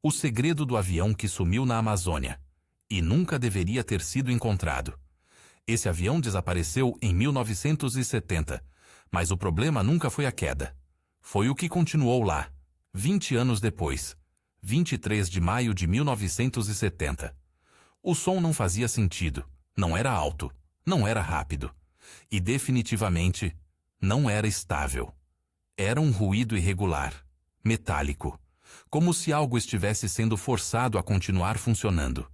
O segredo do avião que sumiu na Amazônia e nunca deveria ter sido encontrado. Esse avião desapareceu em 1970, mas o problema nunca foi a queda. Foi o que continuou lá, 20 anos depois, 23 de maio de 1970. O som não fazia sentido, não era alto, não era rápido e definitivamente não era estável. Era um ruído irregular, metálico, como se algo estivesse sendo forçado a continuar funcionando.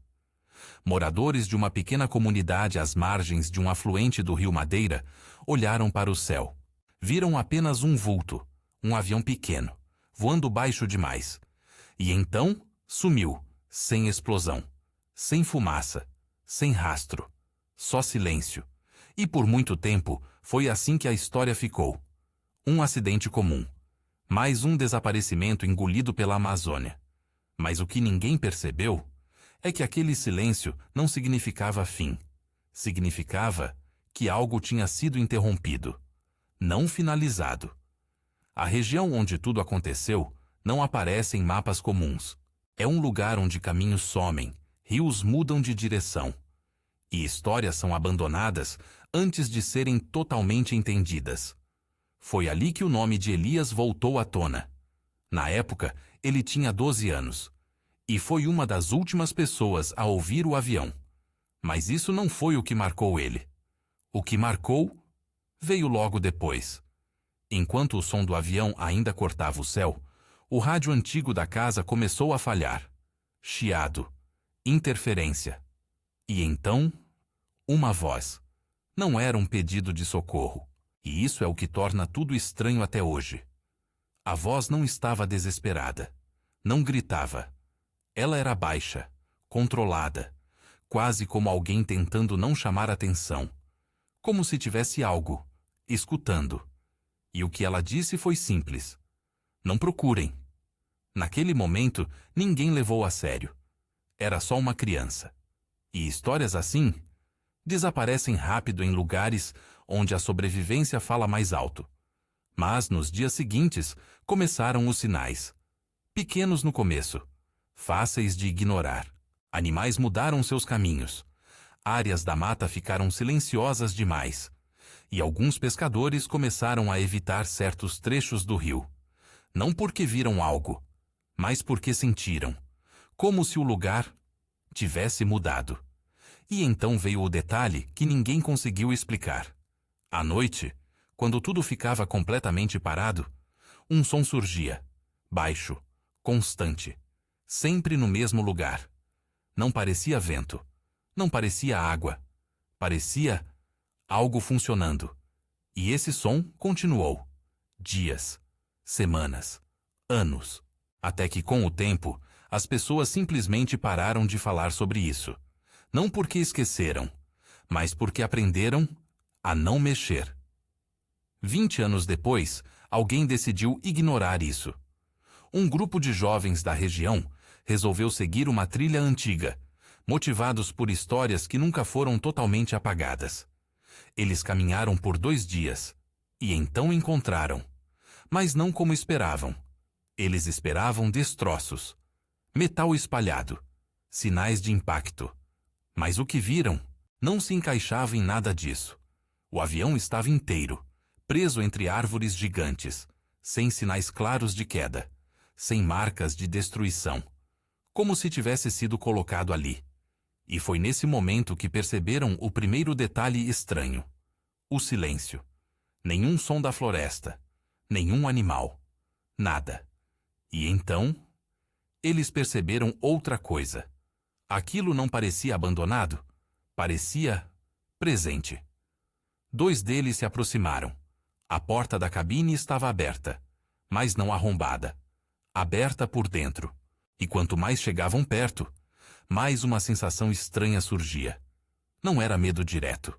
Moradores de uma pequena comunidade às margens de um afluente do rio Madeira olharam para o céu. Viram apenas um vulto, um avião pequeno, voando baixo demais. E então sumiu, sem explosão, sem fumaça, sem rastro, só silêncio. E por muito tempo foi assim que a história ficou. Um acidente comum. Mais um desaparecimento engolido pela Amazônia. Mas o que ninguém percebeu é que aquele silêncio não significava fim. Significava que algo tinha sido interrompido, não finalizado. A região onde tudo aconteceu não aparece em mapas comuns. É um lugar onde caminhos somem, rios mudam de direção. E histórias são abandonadas antes de serem totalmente entendidas. Foi ali que o nome de Elias voltou à tona. Na época, ele tinha 12 anos. E foi uma das últimas pessoas a ouvir o avião. Mas isso não foi o que marcou ele. O que marcou veio logo depois. Enquanto o som do avião ainda cortava o céu, o rádio antigo da casa começou a falhar. Chiado, interferência. E então, uma voz. Não era um pedido de socorro. E isso é o que torna tudo estranho até hoje. A voz não estava desesperada. Não gritava. Ela era baixa, controlada, quase como alguém tentando não chamar atenção. Como se tivesse algo, escutando. E o que ela disse foi simples. Não procurem. Naquele momento, ninguém levou a sério. Era só uma criança. E histórias assim desaparecem rápido em lugares onde a sobrevivência fala mais alto. Mas nos dias seguintes começaram os sinais. Pequenos no começo, fáceis de ignorar. Animais mudaram seus caminhos. Áreas da mata ficaram silenciosas demais. E alguns pescadores começaram a evitar certos trechos do rio. Não porque viram algo, mas porque sentiram. Como se o lugar tivesse mudado. E então veio o detalhe que ninguém conseguiu explicar. À noite, quando tudo ficava completamente parado, um som surgia, baixo, constante, sempre no mesmo lugar. Não parecia vento, não parecia água, parecia algo funcionando. E esse som continuou. Dias, semanas, anos, até que com o tempo, as pessoas simplesmente pararam de falar sobre isso. Não porque esqueceram, mas porque aprenderam a não mexer. 20 anos depois, alguém decidiu ignorar isso. Um grupo de jovens da região resolveu seguir uma trilha antiga, motivados por histórias que nunca foram totalmente apagadas. Eles caminharam por 2 dias, e então encontraram. Mas não como esperavam. Eles esperavam destroços, metal espalhado, sinais de impacto. Mas o que viram não se encaixava em nada disso. O avião estava inteiro, preso entre árvores gigantes, sem sinais claros de queda, sem marcas de destruição, como se tivesse sido colocado ali. E foi nesse momento que perceberam o primeiro detalhe estranho: o silêncio. Nenhum som da floresta, nenhum animal, nada. E então, eles perceberam outra coisa. Aquilo não parecia abandonado, parecia presente. 2 deles se aproximaram. A porta da cabine estava aberta, mas não arrombada, aberta por dentro. E quanto mais chegavam perto, mais uma sensação estranha surgia. Não era medo direto.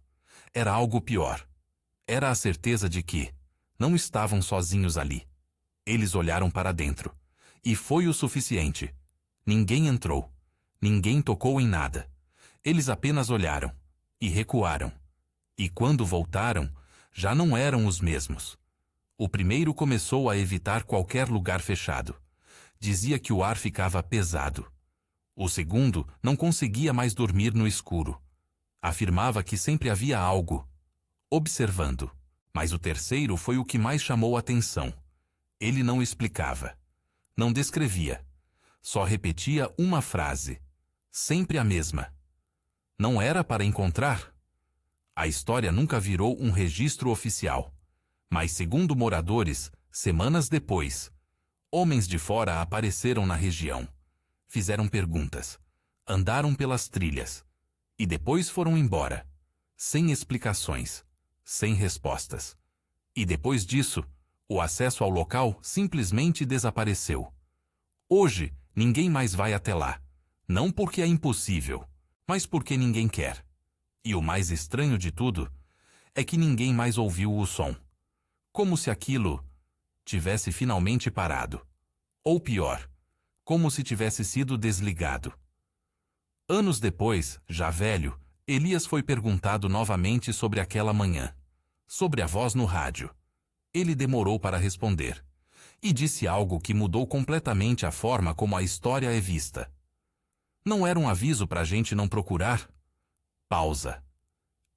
Era algo pior. Era a certeza de que não estavam sozinhos ali. Eles olharam para dentro. E foi o suficiente. Ninguém entrou. Ninguém tocou em nada. Eles apenas olharam. E recuaram. E quando voltaram, já não eram os mesmos. O primeiro começou a evitar qualquer lugar fechado. dizia que o ar ficava pesado. O segundo não conseguia mais dormir no escuro. Afirmava que sempre havia algo observando. Mas o terceiro foi o que mais chamou a atenção. Ele não explicava. Não descrevia. Só repetia uma frase. Sempre a mesma. Não era para encontrar? A história nunca virou um registro oficial. Mas, segundo moradores, semanas depois, homens de fora apareceram na região. Fizeram perguntas. Andaram pelas trilhas. E depois foram embora. Sem explicações. Sem respostas. E depois disso, o acesso ao local simplesmente desapareceu. Hoje, ninguém mais vai até lá. Não porque é impossível, mas porque ninguém quer. E o mais estranho de tudo é que ninguém mais ouviu o som. Como se aquilo tivesse finalmente parado. Ou pior, como se tivesse sido desligado. Anos depois, já velho, Elias foi perguntado novamente sobre aquela manhã, sobre a voz no rádio. Ele demorou para responder, e disse algo que mudou completamente a forma como a história é vista. Não era um aviso para a gente não procurar? Pausa.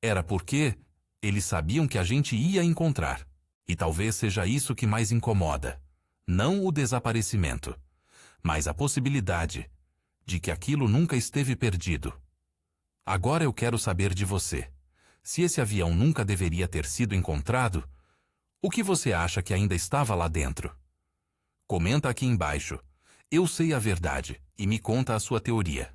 Era porque eles sabiam que a gente ia encontrar. E talvez seja isso que mais incomoda. Não o desaparecimento, mas a possibilidade de que aquilo nunca esteve perdido. Agora eu quero saber de você. Se esse avião nunca deveria ter sido encontrado, o que você acha que ainda estava lá dentro? Comenta aqui embaixo. Eu sei a verdade e me conta a sua teoria.